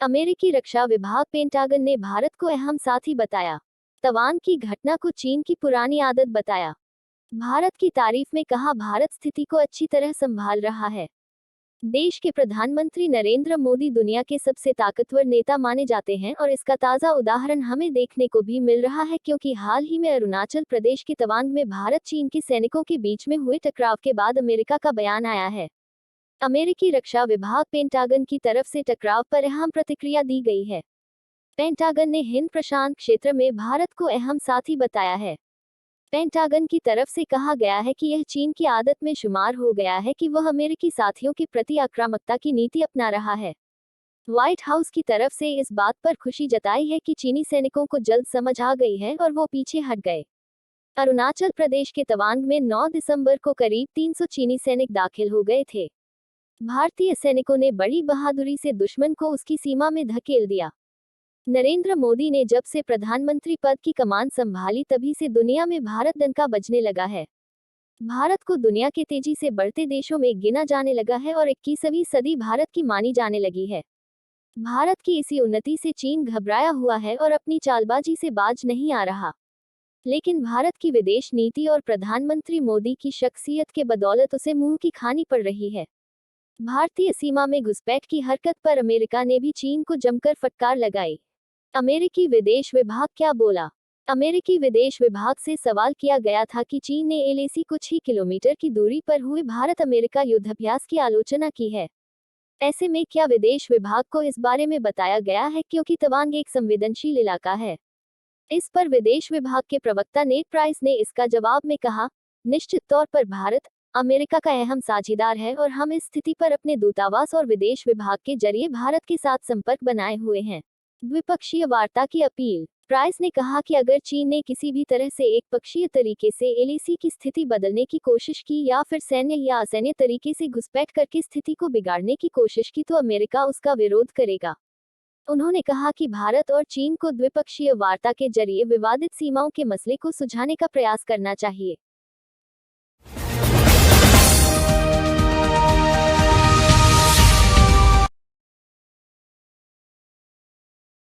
अमेरिकी रक्षा विभाग पेंटागन ने भारत को अहम साथी बताया। तवांग की घटना को चीन की पुरानी आदत बताया। भारत की तारीफ में कहा, भारत स्थिति को अच्छी तरह संभाल रहा है। देश के प्रधानमंत्री नरेंद्र मोदी दुनिया के सबसे ताकतवर नेता माने जाते हैं और इसका ताज़ा उदाहरण हमें देखने को भी मिल रहा है, क्योंकि हाल ही में अरुणाचल प्रदेश के तवांग में भारत चीन के सैनिकों के बीच में हुए टकराव के बाद अमेरिका का बयान आया है। अमेरिकी रक्षा विभाग पेंटागन की तरफ से टकराव पर अहम प्रतिक्रिया दी गई है। पेंटागन ने हिंद प्रशांत क्षेत्र में भारत को अहम साथी बताया है। पेंटागन की तरफ से कहा गया है कि यह चीन की आदत में शुमार हो गया है कि वह अमेरिकी साथियों के प्रति आक्रामकता की नीति अपना रहा है। व्हाइट हाउस की तरफ से इस बात पर खुशी जताई है कि चीनी सैनिकों को जल्द समझ आ गई है और वो पीछे हट गए। अरुणाचल प्रदेश के तवांग में 9 दिसंबर को करीब 300 चीनी सैनिक दाखिल हो गए थे। भारतीय सैनिकों ने बड़ी बहादुरी से दुश्मन को उसकी सीमा में धकेल दिया। नरेंद्र मोदी ने जब से प्रधानमंत्री पद की कमान संभाली तभी से दुनिया में भारत डंका बजने लगा है। भारत को दुनिया के तेजी से बढ़ते देशों में गिना जाने लगा है और 21वीं सदी भारत की मानी जाने लगी है। भारत की इसी उन्नति से चीन घबराया हुआ है और अपनी चालबाजी से बाज नहीं आ रहा। लेकिन भारत की विदेश नीति और प्रधानमंत्री मोदी की शख्सियत के बदौलत उसे मुंह की खानी पड़ रही है। भारतीय सीमा में घुसपैठ की हरकत पर अमेरिका ने भी चीन को जमकर फटकार लगाई। अमेरिकी विदेश विभाग क्या बोला? अमेरिकी विदेश विभाग से सवाल किया गया था कि चीन ने एलएसी कुछ ही किलोमीटर की दूरी पर हुए भारत अमेरिका युद्धाभ्यास की आलोचना की है। ऐसे में क्या विदेश विभाग को इस बारे में बताया गया है, क्योंकि तवांग एक संवेदनशील इलाका है? इस पर विदेश विभाग के प्रवक्ता नेड प्राइस ने इसका जवाब में कहा, निश्चित तौर पर भारत अमेरिका का अहम साझेदार है और हम इस स्थिति पर अपने दूतावास और विदेश विभाग के जरिए भारत के साथ संपर्क बनाए हुए हैं। द्विपक्षीय वार्ता की अपील। प्राइस ने कहा कि अगर चीन ने किसी भी तरह से एक पक्षीय तरीके से एलएसी की स्थिति बदलने की कोशिश की या फिर सैन्य या असैन्य तरीके से घुसपैठ करके स्थिति को बिगाड़ने की कोशिश की तो अमेरिका उसका विरोध करेगा। उन्होंने कहा कि भारत और चीन को द्विपक्षीय वार्ता के जरिए विवादित सीमाओं के मसले को सुलझाने का प्रयास करना चाहिए।